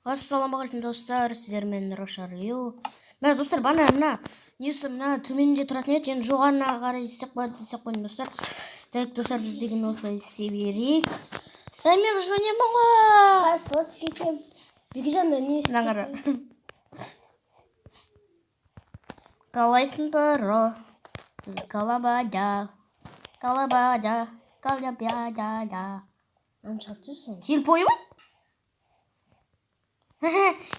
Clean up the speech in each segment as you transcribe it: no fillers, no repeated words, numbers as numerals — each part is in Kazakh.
Ассалаумағалейкум достар, сіздермен Рошар Ю. Мына достар, мына несі мына төменде тұратын еді, енді жоғарына қарай істеп қойдым достар. Так, достар, біз деген осылай істей берейік. Мен уже ойнаймын ғой. Қас кетем. Бекежанда не істеп қара. Қалайсың пыро? Колобадя. Хил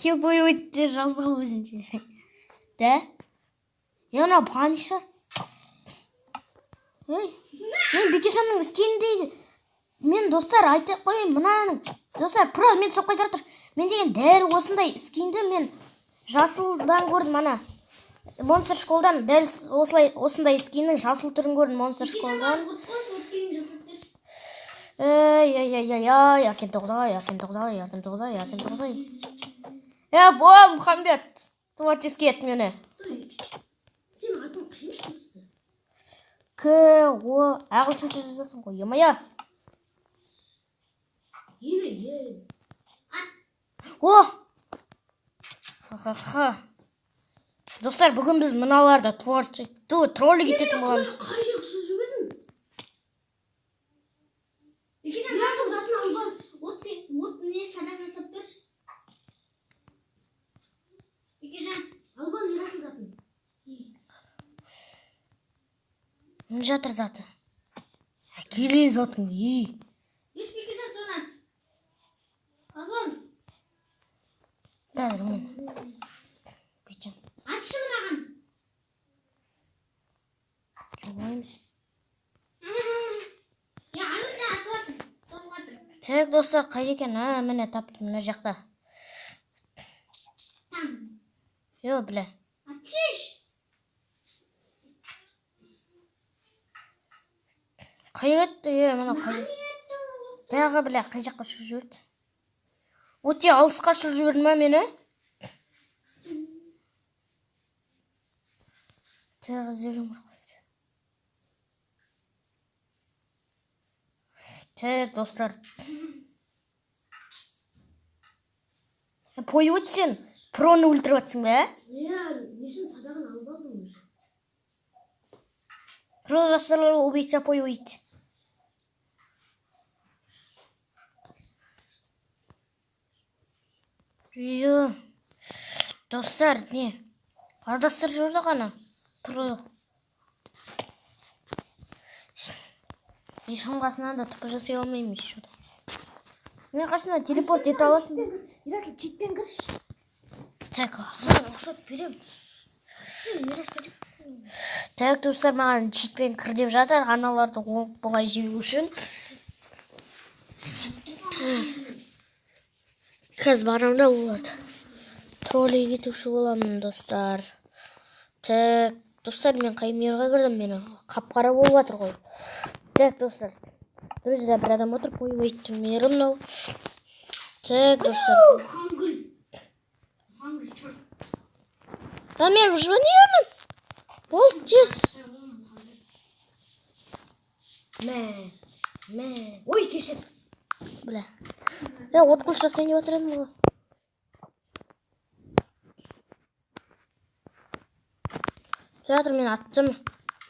Хилбой өтті жазғы өзінде. Да? Ана бұғаныша. Мен Бекежанның іскеніндейді. Мен достар айтып қойын мұнаның. Достар, про, мен соққай тұр. Мен деген дәл осындай іскенді мен жасылдан көрдім ана. Монстр школдан дәл осындай іскеннің жасыл түрін көрдім монстр школдан. Яркем тоғызай. Бол, Мұхамбет, творческий ет мені. Сен атын қиын өсті. О, ағылшынша жазасың ғой, емая. О! Ха-ха-ха. Достар, бүгін біз мыналарды троллі кететін боламыз. Қай жер құшып жүрмедің? Бекежан, жасыл затын албас. От не садақ жасап берші. Бекежан, албан жасыл затын. Жатыр заты. Келе затың, Еш Бекежан сонан. Албан. Қазір мен. Бекежан. Атшы мынаған. Жоғаймыз. Аны сен атылатын. Соңға тұр. Так, достар, қай екен? Міне таптым мына жақта. Там. Біле. Атшыш. Қай өтті? Мына қай. Тағы біле, қай жаққа шығып жүрді? Өте алысқа шығып жүрді ма мені? Тағы зерім қойды. Так, достар. Пой өтсен, проны өлтіріп атсың ба? Несін садағын алып алдың уже. Про жастарлар убийца пой өйт. Достар, не? Адастыр жүрді ғана. Про. Ешқым қасынан да тұпы жасай алмаймыз шуда. Мен қасынан телепорт ете аласың. Ерасыл, четпен кірші. Так, асыған ұқсат берем. Так, достар, маған читпен кір деп жатыр, аналарды оңай жеу үшін. Қазір барымда оларды. Троллей кетуші боламын, достар. Так, достар, мен қай мерға кірдім, мені қап-қара болып жатыр ғой. Так, достар. Друзья, бір адам отыр, пой өйттім мері мынау. Так, достар. Хангыл, чор. Мен жөнемін. Бол, тез. Ой, кешір. Бля. От қылыш жасайын деп отыр едім ғой. Жатыр, мен аттым.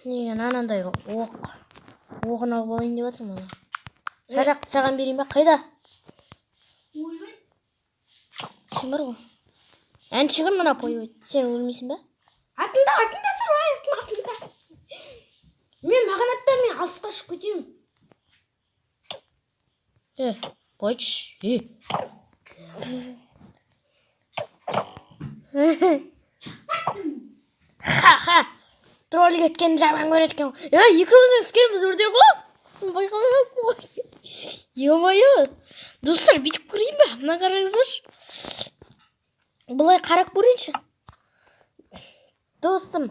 Неген анандай оғын алып алайын деп жатырмын. Садақ саған берейін ба? Қайда? Ойбай. Сен бар ғой. Әншігін мына пой өйт. Сен өлмейсің ба? Артында тұр, артында. Мен маған атта, мен алысқа ұшып кетемін. Бойчы. Ха-ха. Тролль кеткен жаман көреді екен. Екеуміздің іскеміз өрде ғой. Байқамай қалдым ғой. Е-мое. Достар, бүйтіп көрейін ба? Мына қараңыздаршы. Бұлай қарап көрейінші. Достым,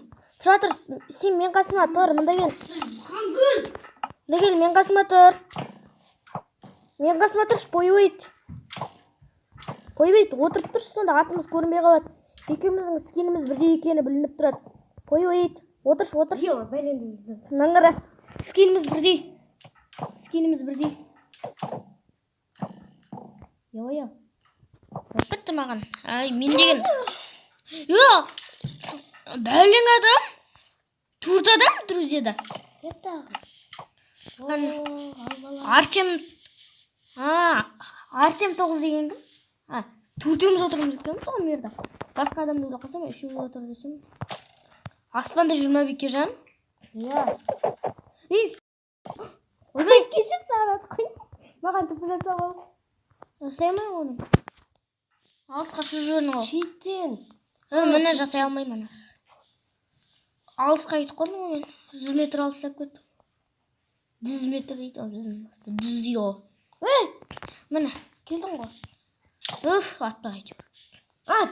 тұра тұр, сен мен қасыма тұр, мұнда кел. Хангыл. Мұнда кел, мен қасыма тұр. Мен қасыма тұршы, пой өйт. Пой өйт, отырып тұршы, сонда атымыз көрінбей қалады. Екеуміздің іскеніміз бірдей екені білініп тұрады. Пой өйт, отыршы. Наңғара, іскеніміз бірдей. Е-ой. Болып кетті маған. Ай, мен деген. Йо! Бәлең адам. Төрт адам, друзьяда. Это Артем. Артем 9 деген кім? Төртеуміз отырмыз екенбіз ғой мына жерде. Басқа адамды ойлап қалсам, үшеуміз отыр десем. Аспанда 22 жан. иә. Ойбай, Кеше сағат қой. Маған түп жасап ал. жасай алмай оны. Алысқа шу жібердің ғой. Читтен. Міне жасай алмаймын. Алысқа кетіп қалдым ғой мен. 100 метр алыстап кеттім. 100 метр дейді ғой біздің баста. 100 дейді ғой. Міне, Келдің ғой. атпа айтып.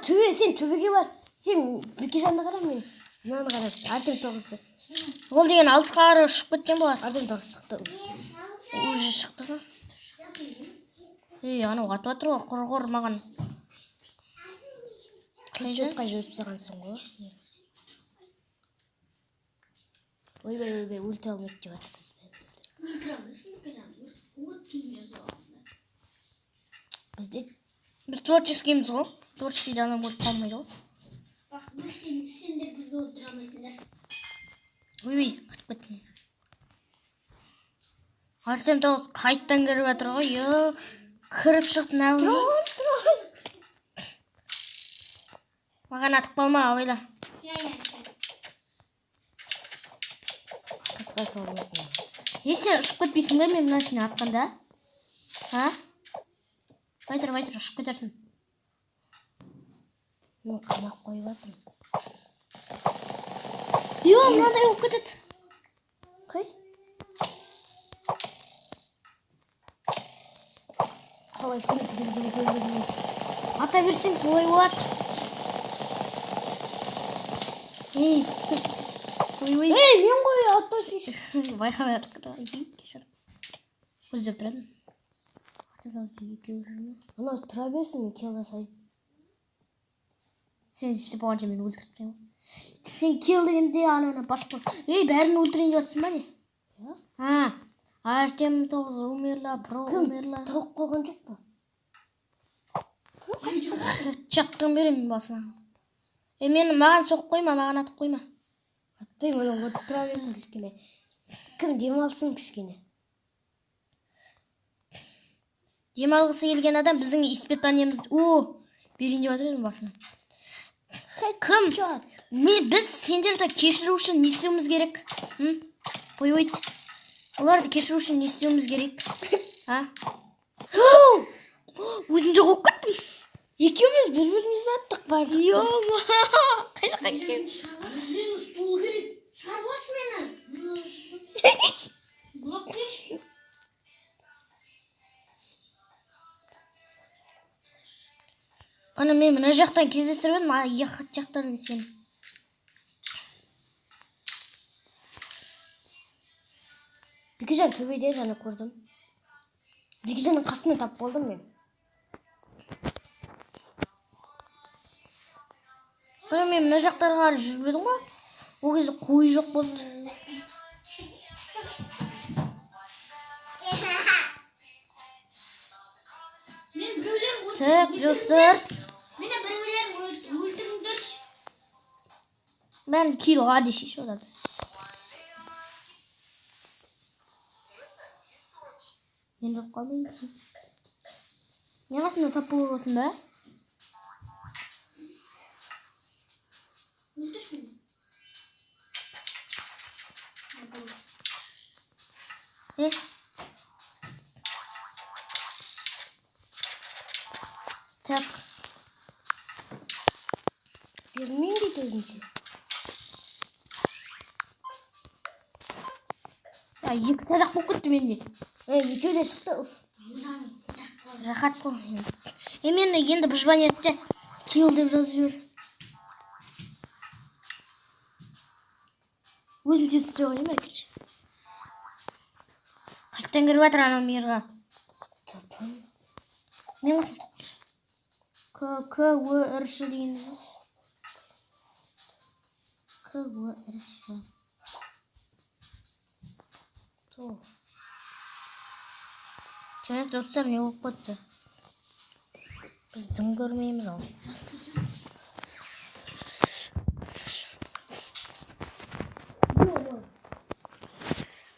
Төбе, сен төбеге бар. Сен Бекежанды қара мен. Мынаны қара. Артем 9-ды. Ол деген алысқа қарай ұшып кеткен болар. Артем 9 шықты. Уже шықты ғой. Анау атып жатыр ғой, құр маған. Қай жүріп сағансың ғой. Ойбай, өлтіре алмайды деп жатырмыз. Біз творческийміз ғой. Творческий адам болып қалмайды ғой. Сендер бізді өлтіре алмайсыңдар. Қатып кеттім. Артем 9 қайттан кіріп жатыр ғой. Кіріп шықты нәу. Маған атып қалма, ойла. Қысқа соғылатын. Сен ұшып кетпейсің бе мен мына ішіне атқанда? Байтыр, ұшып кетерсің. Мен қамап қойып жатырмын. Мынандай болып кетеді. Қай? Қалай сен Ата берсең солай болады. мен ғой атпасыз. Байқамай атып кетті. Кешір. Көздеп тұрадым. Анау тұра берсін, мен кел жасайын. Сен істеп болғанша мен өлтіріп тастаймын. Сен кел дегенде ананы басып қой. Бәрін өлтірейін деп жатсың ба не? Артем 9 умерла, Про умерла. Тығып қойған жоқ па? Чаттығын беремін басына. Маған соқып қойма, маған атып қойма. Атпаймын, анау тұра берсін кішкене. Кім демалсын кішкене. Демалғысы келген адам біздің испытаниемізді берейін деп жатыр едім басына. Кім? Біз сендерді кешіру үшін не істеуіміз керек? Ойт. Оларды кешіру үшін не істеуіміз керек? Өзімде қойып кеттім. Екеуміз бір-бірімізді аттық бардық. Қай жаққа кеткен? Бізден стол керек. Шарбаш мені. Блок беш. Ана мен мына жақтан кездестіріп едім, екі жақтардан сен. Бекежан төбеде жаны көрдім. Бекежанның қасына тап болдым мен. Мен мына жақтарға қарай жүріп едім ғой. Ол кезде қой жоқ болды. Так, достар. Мені біреулер өлтіріңдерші. Бәрін килға дешейші оларды. Мен жоқ қалдым. Не қасында тап болғасын ба? Өлтірші мені. Так. Бермейін дейді өзінше. Екі садақ болып кетті менде. Екеу де шықты. Рахат қой. Мен енді бұжбанетте кил деп жазып жібер. Өзім тестіре қойым әкелші. Қайттан кіріп жатыр анау миырға. Мен К-Ө-Р-Ш деген сөз. К-Ө-Р-Ш. Так, достар, не болып кетті. Biz dым görmeyimiz al.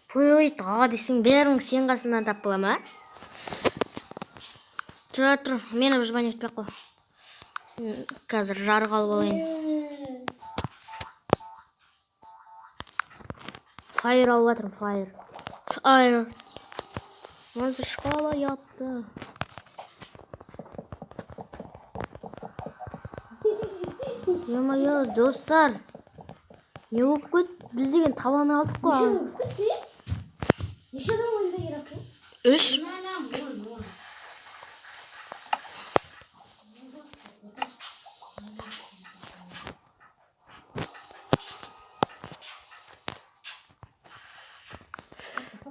Puyuy tağa desің бәрің сен қасынан тап бола ма? Тұр, мені жбан етпей қой. Қазір жарық алып алайын. Файр алып жатырмын, файр. Файр. Монстр школа yaptı. Yo dostlar. Ne okut? Biz деген табаны алдық қой. Неше адам ойында ерасың? 3.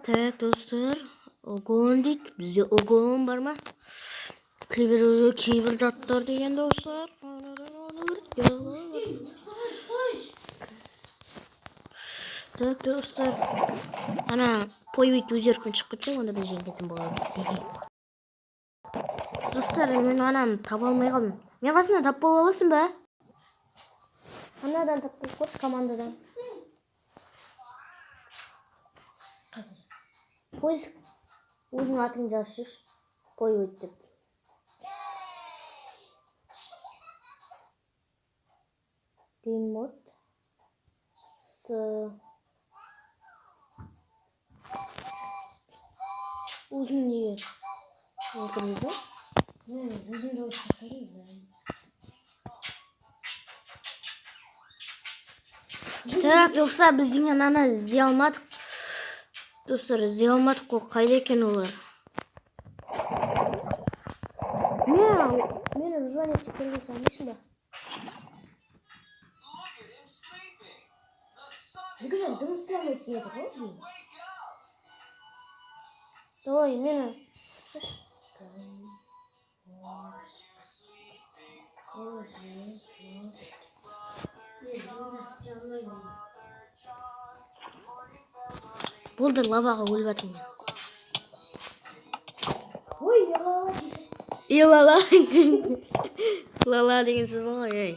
Так достар, огон дейді. Бізде огон бар ма? Кейбір заттар деген достар. Так достар, ана пойбейт өз еркін шығып кетсең, онда біз жеңетін боламыз. Достар, мен ананы таба алмай қалдым. Мен қасымда тап бола аласың ба? Анадан тап болып көрші командадан. Поиск өзің атың жазып жүрші. Пойбейт деп. Гейммод. Өзің неге отырмыз? Мен өзімді ойсақырым. Так, достар, біз деген ана іздей алмадық. Достар, іздей алмадық қой, қайда екен олар? Мені звонить көрген салмайсың ба? Неге дым істей алмайсың еді ғой? Давай, мені. Болды, лаваға өліп жатырмын мен. Ой, яла дейсіз. Лала. Лала деген сөз ғой, ей.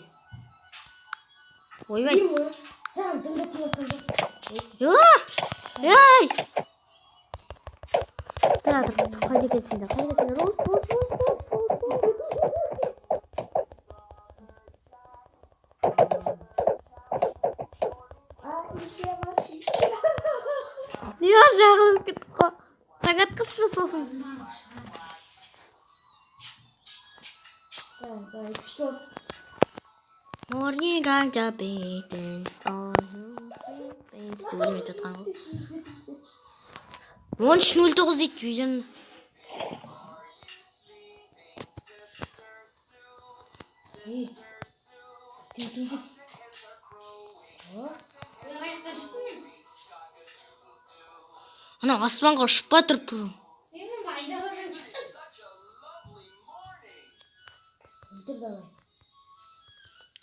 Ойбай. Саған дымда тиесің жоқ. Ей! Тұр, қайда кетсіңдер? Неге жағылып кеттік қой? Таңат қысшы сосын. Давай, пішті. Morning ganja beating on өлмей жатқан ғой. 13.09 дейді жүзім. Ана аспанға ұшып па тұрып.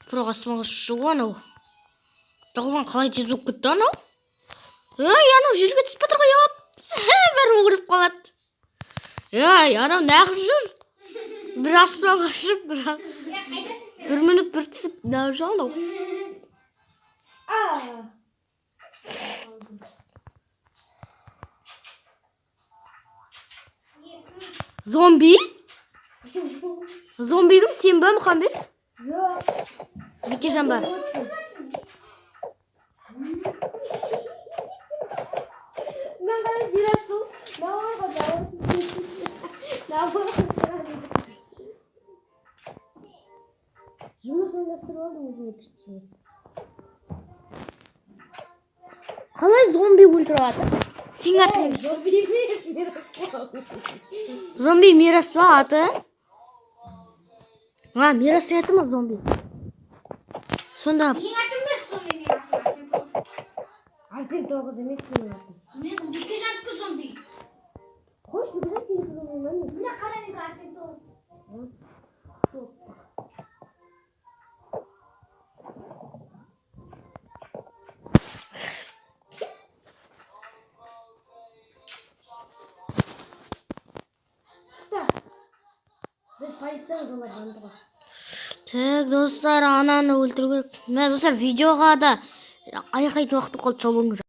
Бірақ аспанға ұшуға анау. Дағылан қалай тез өп кетті анау? Анау жерге түсіп жатыр ғой, бәрін өліп қалады. Анау нағып жүр. Bir aslan kaçırıp bırak. Bir minut bir tisip ne yapacağım da. Zombi? Zombi kim sen ben Muhammed? Yok. Dikeceğim ben. Ben bana girasın. Ne var kadar? Ne var kadar? Жұмысын жасырып алдым өзіме пішті. Қалай зомби өлтіріп жатыр? Сен аты емес. Зомби емес, Мирас. Зомби Мирас па аты? Мирас аты ма зомби? Сонда... Менің атым емес зомби, менің атым. Алтын тоғыз емес сенің атың. Мен бүке жантқы зомби. Қош, бүке жантқы зомби ма? Міне қара менің алтын тоғыз. Біз полициямыз, олар бандығы. Так, достар, ананы өлтіру керек. Мә, достар, видеоға да айқайтын уақыт қалды, сау болыңыздар.